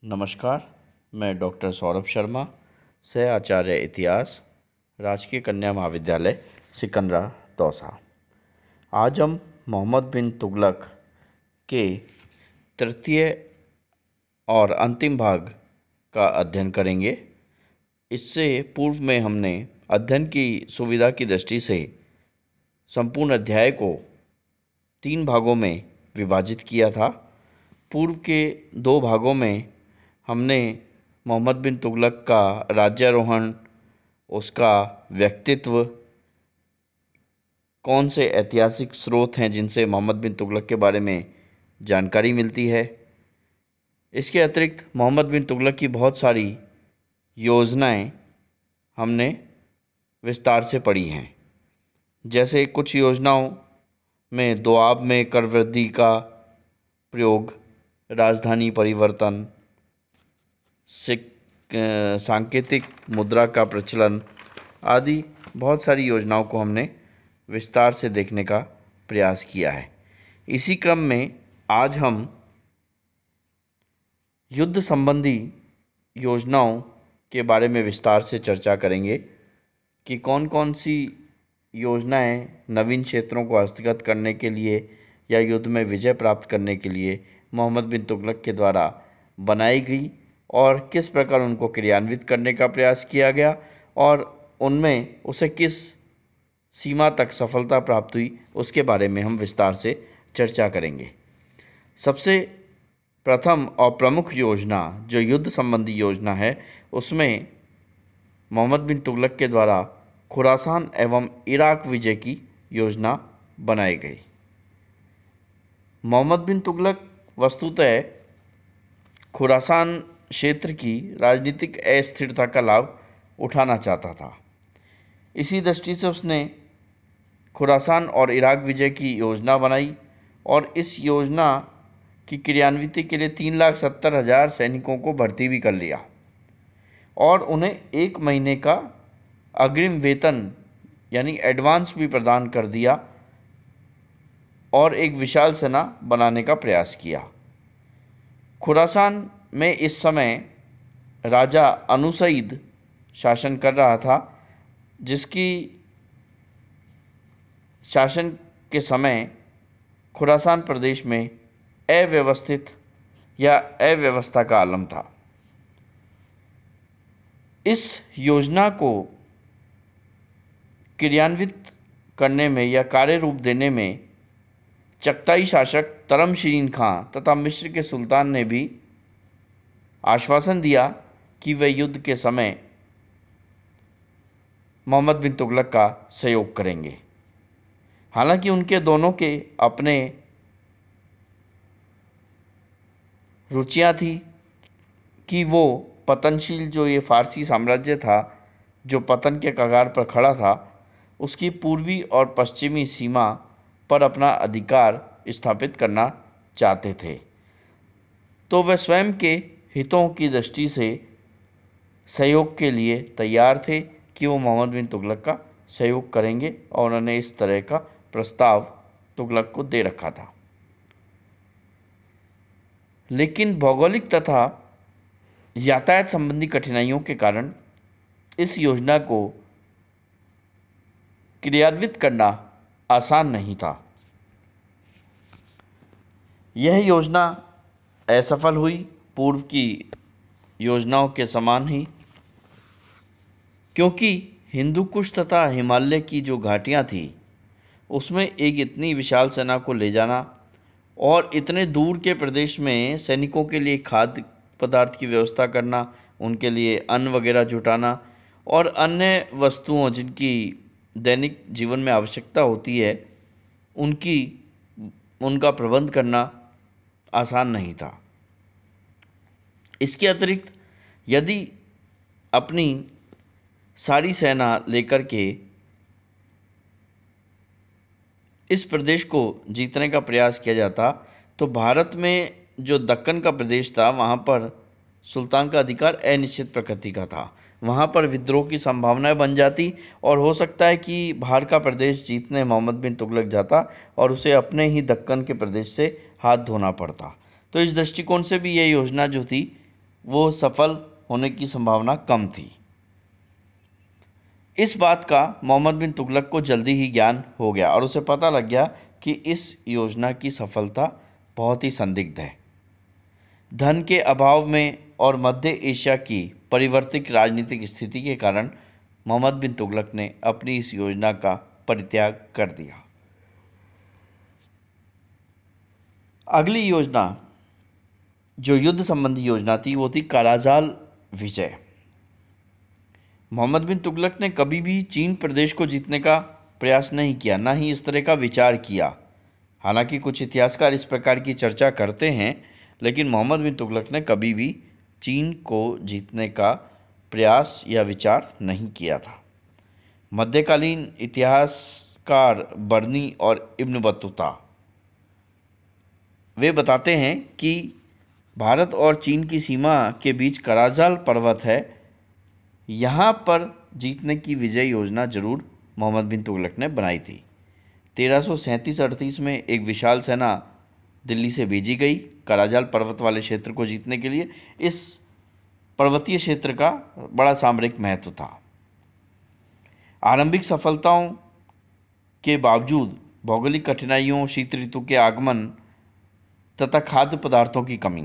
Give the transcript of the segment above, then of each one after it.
नमस्कार, मैं डॉक्टर सौरभ शर्मा, सह आचार्य इतिहास, राजकीय कन्या महाविद्यालय सिकंदरा दौसा। आज हम मोहम्मद बिन तुगलक के तृतीय और अंतिम भाग का अध्ययन करेंगे। इससे पूर्व में हमने अध्ययन की सुविधा की दृष्टि से संपूर्ण अध्याय को 3 भागों में विभाजित किया था। पूर्व के 2 भागों में हमने मोहम्मद बिन तुगलक का राज्यारोहण, उसका व्यक्तित्व, कौन से ऐतिहासिक स्रोत हैं जिनसे मोहम्मद बिन तुगलक के बारे में जानकारी मिलती है। इसके अतिरिक्त मोहम्मद बिन तुगलक की बहुत सारी योजनाएं हमने विस्तार से पढ़ी हैं। जैसे कुछ योजनाओं में दोआब में कर वृद्धि का प्रयोग, राजधानी परिवर्तन, सांकेतिक मुद्रा का प्रचलन आदि बहुत सारी योजनाओं को हमने विस्तार से देखने का प्रयास किया है। इसी क्रम में आज हम युद्ध संबंधी योजनाओं के बारे में विस्तार से चर्चा करेंगे कि कौन कौन सी योजनाएं नवीन क्षेत्रों को हस्तगत करने के लिए या युद्ध में विजय प्राप्त करने के लिए मोहम्मद बिन तुगलक के द्वारा बनाई गई और किस प्रकार उनको क्रियान्वित करने का प्रयास किया गया और उनमें उसे किस सीमा तक सफलता प्राप्त हुई, उसके बारे में हम विस्तार से चर्चा करेंगे। सबसे प्रथम और प्रमुख योजना जो युद्ध संबंधी योजना है, उसमें मोहम्मद बिन तुगलक के द्वारा खुरासान एवं इराक विजय की योजना बनाई गई। मोहम्मद बिन तुगलक वस्तुतः खुरासान क्षेत्र की राजनीतिक अस्थिरता का लाभ उठाना चाहता था। इसी दृष्टि से उसने खुरासान और इराक विजय की योजना बनाई और इस योजना की क्रियान्विति के लिए 3,70,000 सैनिकों को भर्ती भी कर लिया और उन्हें 1 महीने का अग्रिम वेतन यानी एडवांस भी प्रदान कर दिया और एक विशाल सेना बनाने का प्रयास किया। खुरासान में इस समय राजा अनुसईद शासन कर रहा था, जिसकी शासन के समय खुरासान प्रदेश में अव्यवस्थित या अव्यवस्था का आलम था। इस योजना को क्रियान्वित करने में या कार्य रूप देने में चगताई शासक तरमशीन खां तथा मिस्र के सुल्तान ने भी आश्वासन दिया कि वे युद्ध के समय मोहम्मद बिन तुगलक का सहयोग करेंगे। हालांकि उनके दोनों के अपने रुचियां थी कि वो पतनशील जो ये फारसी साम्राज्य था, जो पतन के कगार पर खड़ा था, उसकी पूर्वी और पश्चिमी सीमा पर अपना अधिकार स्थापित करना चाहते थे। तो वे स्वयं के हितों की दृष्टि से सहयोग के लिए तैयार थे कि वो मोहम्मद बिन तुगलक का सहयोग करेंगे और उन्होंने इस तरह का प्रस्ताव तुगलक को दे रखा था। लेकिन भौगोलिक तथा यातायात संबंधी कठिनाइयों के कारण इस योजना को क्रियान्वित करना आसान नहीं था। यह योजना असफल हुई, पूर्व की योजनाओं के समान ही, क्योंकि हिंदू कुश तथा हिमालय की जो घाटियाँ थी उसमें एक इतनी विशाल सेना को ले जाना और इतने दूर के प्रदेश में सैनिकों के लिए खाद्य पदार्थ की व्यवस्था करना, उनके लिए अन्न वगैरह जुटाना और अन्य वस्तुओं जिनकी दैनिक जीवन में आवश्यकता होती है उनका प्रबंध करना आसान नहीं था। इसके अतिरिक्त यदि अपनी सारी सेना लेकर के इस प्रदेश को जीतने का प्रयास किया जाता तो भारत में जो दक्कन का प्रदेश था वहाँ पर सुल्तान का अधिकार अनिश्चित प्रकृति का था। वहाँ पर विद्रोह की संभावनाएं बन जाती और हो सकता है कि बाहर का प्रदेश जीतने मोहम्मद बिन तुगलक जाता और उसे अपने ही दक्कन के प्रदेश से हाथ धोना पड़ता। तो इस दृष्टिकोण से भी ये योजना जो थी वो सफल होने की संभावना कम थी। इस बात का मोहम्मद बिन तुगलक को जल्दी ही ज्ञान हो गया और उसे पता लग गया कि इस योजना की सफलता बहुत ही संदिग्ध है। धन के अभाव में और मध्य एशिया की परिवर्तित राजनीतिक स्थिति के कारण मोहम्मद बिन तुगलक ने अपनी इस योजना का परित्याग कर दिया। अगली योजना जो युद्ध संबंधी योजना थी वो थी कालाजाल विजय। मोहम्मद बिन तुगलक ने कभी भी चीन प्रदेश को जीतने का प्रयास नहीं किया, ना ही इस तरह का विचार किया। हालांकि कुछ इतिहासकार इस प्रकार की चर्चा करते हैं, लेकिन मोहम्मद बिन तुगलक ने कभी भी चीन को जीतने का प्रयास या विचार नहीं किया था। मध्यकालीन इतिहासकार बर्नी और इब्न बतूता वे बताते हैं कि भारत और चीन की सीमा के बीच कराजाल पर्वत है, यहाँ पर जीतने की विजय योजना जरूर मोहम्मद बिन तुगलक ने बनाई थी। 1337-38 में एक विशाल सेना दिल्ली से भेजी गई कराजाल पर्वत वाले क्षेत्र को जीतने के लिए। इस पर्वतीय क्षेत्र का बड़ा सामरिक महत्व था। आरंभिक सफलताओं के बावजूद भौगोलिक कठिनाइयों, शीत ऋतु के आगमन तथा खाद्य पदार्थों की कमी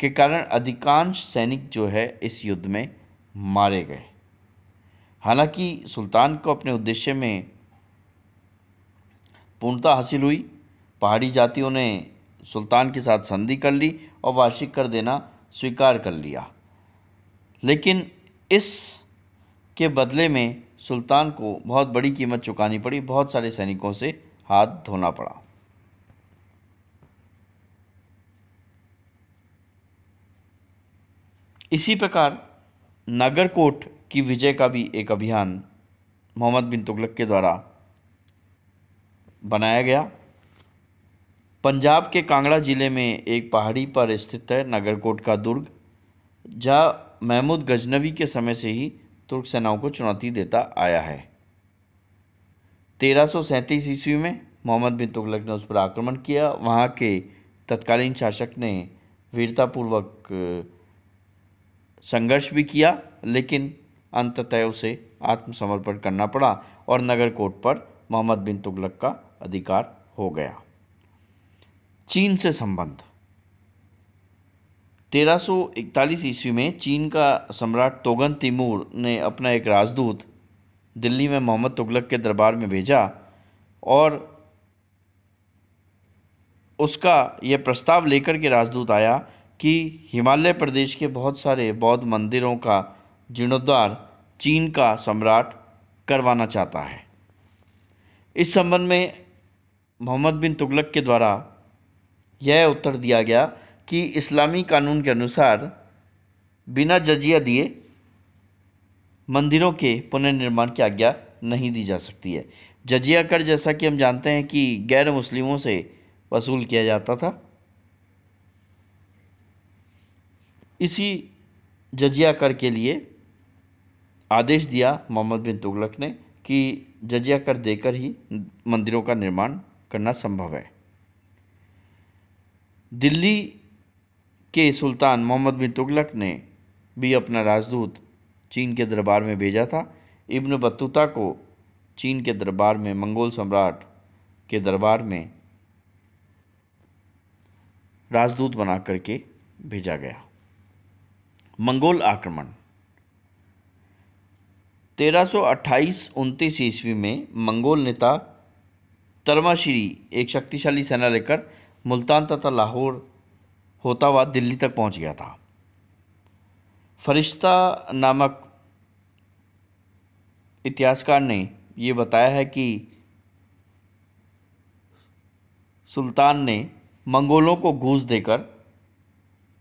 के कारण अधिकांश सैनिक जो है इस युद्ध में मारे गए। हालांकि सुल्तान को अपने उद्देश्य में पूर्णता हासिल हुई। पहाड़ी जातियों ने सुल्तान के साथ संधि कर ली और वार्षिक कर देना स्वीकार कर लिया, लेकिन इस के बदले में सुल्तान को बहुत बड़ी कीमत चुकानी पड़ी, बहुत सारे सैनिकों से हाथ धोना पड़ा। इसी प्रकार नागरकोट की विजय का भी एक अभियान मोहम्मद बिन तुगलक के द्वारा बनाया गया। पंजाब के कांगड़ा जिले में एक पहाड़ी पर स्थित है नागरकोट का दुर्ग, जहाँ महमूद गजनवी के समय से ही तुर्क सेनाओं को चुनौती देता आया है। 1337 ईस्वी में मोहम्मद बिन तुगलक ने उस पर आक्रमण किया। वहाँ के तत्कालीन शासक ने वीरतापूर्वक संघर्ष भी किया, लेकिन अंततः उसे आत्मसमर्पण करना पड़ा और नगरकोट पर मोहम्मद बिन तुगलक का अधिकार हो गया। चीन से संबंध। 1341 ईस्वी में चीन का सम्राट तोगन तिमूर ने अपना एक राजदूत दिल्ली में मोहम्मद तुगलक के दरबार में भेजा और उसका यह प्रस्ताव लेकर के राजदूत आया कि हिमालय प्रदेश के बहुत सारे बौद्ध मंदिरों का जीर्णोद्धार चीन का सम्राट करवाना चाहता है। इस संबंध में मोहम्मद बिन तुगलक के द्वारा यह उत्तर दिया गया कि इस्लामी कानून के अनुसार बिना जजिया दिए मंदिरों के पुनर्निर्माण की आज्ञा नहीं दी जा सकती है। जजिया कर, जैसा कि हम जानते हैं कि गैर मुस्लिमों से वसूल किया जाता था। इसी जजिया कर के लिए आदेश दिया मोहम्मद बिन तुगलक ने कि जजिया कर देकर ही मंदिरों का निर्माण करना संभव है। दिल्ली के सुल्तान मोहम्मद बिन तुगलक ने भी अपना राजदूत चीन के दरबार में भेजा था। इब्न बतूता को चीन के दरबार में, मंगोल सम्राट के दरबार में राजदूत बना करके भेजा गया। मंगोल आक्रमण। 1328-29 ईस्वी में मंगोल नेता तरमाशिरी एक शक्तिशाली सेना लेकर मुल्तान तथा लाहौर होता हुआ दिल्ली तक पहुंच गया था। फरिश्ता नामक इतिहासकार ने ये बताया है कि सुल्तान ने मंगोलों को घूस देकर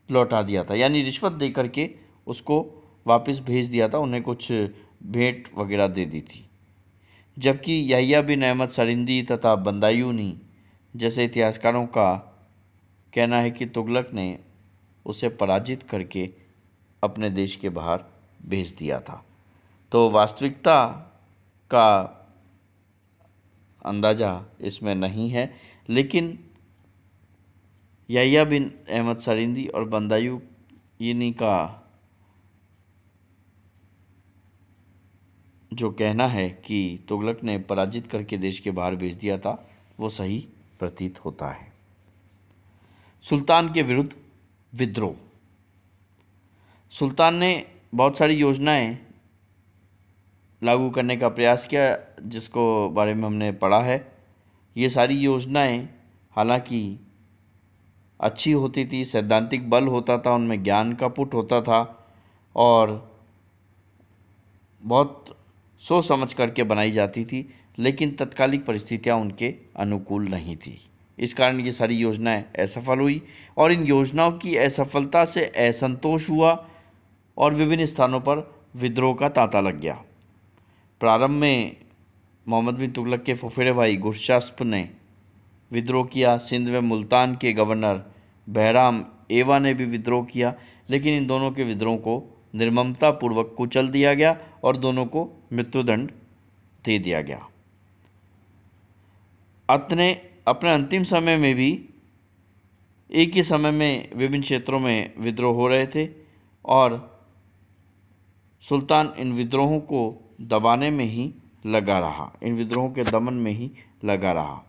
लौटा दिया था, यानी रिश्वत देकर के उसको वापस भेज दिया था, उन्हें कुछ भेंट वगैरह दे दी थी। जबकि यहिया बिन अहमद सरिंदी तथा बंदायूनी जैसे इतिहासकारों का कहना है कि तुगलक ने उसे पराजित करके अपने देश के बाहर भेज दिया था। तो वास्तविकता का अंदाज़ा इसमें नहीं है, लेकिन यहिया बिन अहमद सरिंदी और बंदायू इन्हीं का जो कहना है कि तुगलक ने पराजित करके देश के बाहर भेज दिया था, वो सही प्रतीत होता है। सुल्तान के विरुद्ध विद्रोह। सुल्तान ने बहुत सारी योजनाएं लागू करने का प्रयास किया, जिसको बारे में हमने पढ़ा है। ये सारी योजनाएं हालांकि अच्छी होती थी, सैद्धांतिक बल होता था, उनमें ज्ञान का पुट होता था और बहुत सोच समझ करके बनाई जाती थी, लेकिन तत्कालिक परिस्थितियां उनके अनुकूल नहीं थी। इस कारण ये सारी योजनाएं असफल हुई और इन योजनाओं की असफलता से असंतोष हुआ और विभिन्न स्थानों पर विद्रोह का तांता लग गया। प्रारंभ में मोहम्मद बिन तुगलक के फुफेरे भाई गुरशास्प ने विद्रोह किया। सिंध में मुल्तान के गवर्नर बहराम एवा ने भी विद्रोह किया, लेकिन इन दोनों के विद्रोह को निर्ममतापूर्वक कुचल दिया गया और दोनों को मृत्युदंड दे दिया गया। अपने अंतिम समय में भी एक ही समय में विभिन्न क्षेत्रों में विद्रोह हो रहे थे और सुल्तान इन विद्रोहों को दबाने में ही लगा रहा, इन विद्रोहों के दमन में ही लगा रहा।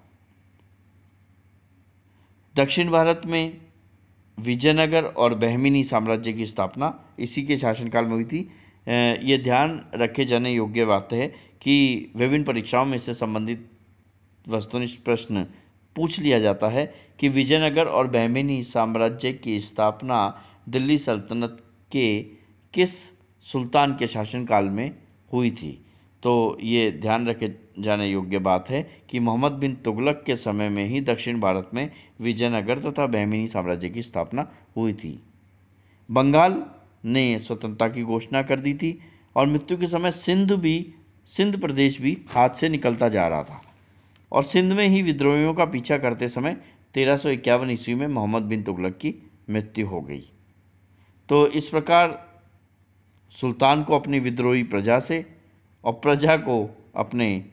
दक्षिण भारत में विजयनगर और बहमीनी साम्राज्य की स्थापना इसी के शासनकाल में हुई थी। ये ध्यान रखे जाने योग्य बात है कि विभिन्न परीक्षाओं में इससे संबंधित वस्तुनिष्ठ प्रश्न पूछ लिया जाता है कि विजयनगर और बहमीनी साम्राज्य की स्थापना दिल्ली सल्तनत के किस सुल्तान के शासनकाल में हुई थी। तो ये ध्यान रखे जाने योग्य बात है कि मोहम्मद बिन तुगलक के समय में ही दक्षिण भारत में विजयनगर तथा बहमीनी साम्राज्य की स्थापना हुई थी। बंगाल ने स्वतंत्रता की घोषणा कर दी थी और मृत्यु के समय सिंध प्रदेश भी हाथ से निकलता जा रहा था और सिंध में ही विद्रोहियों का पीछा करते समय 1351 ईस्वी में मोहम्मद बिन तुगलक की मृत्यु हो गई। तो इस प्रकार सुल्तान को अपनी विद्रोही प्रजा से और प्रजा को अपने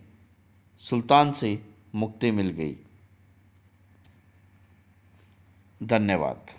सुल्तान से मुक्ति मिल गई। धन्यवाद।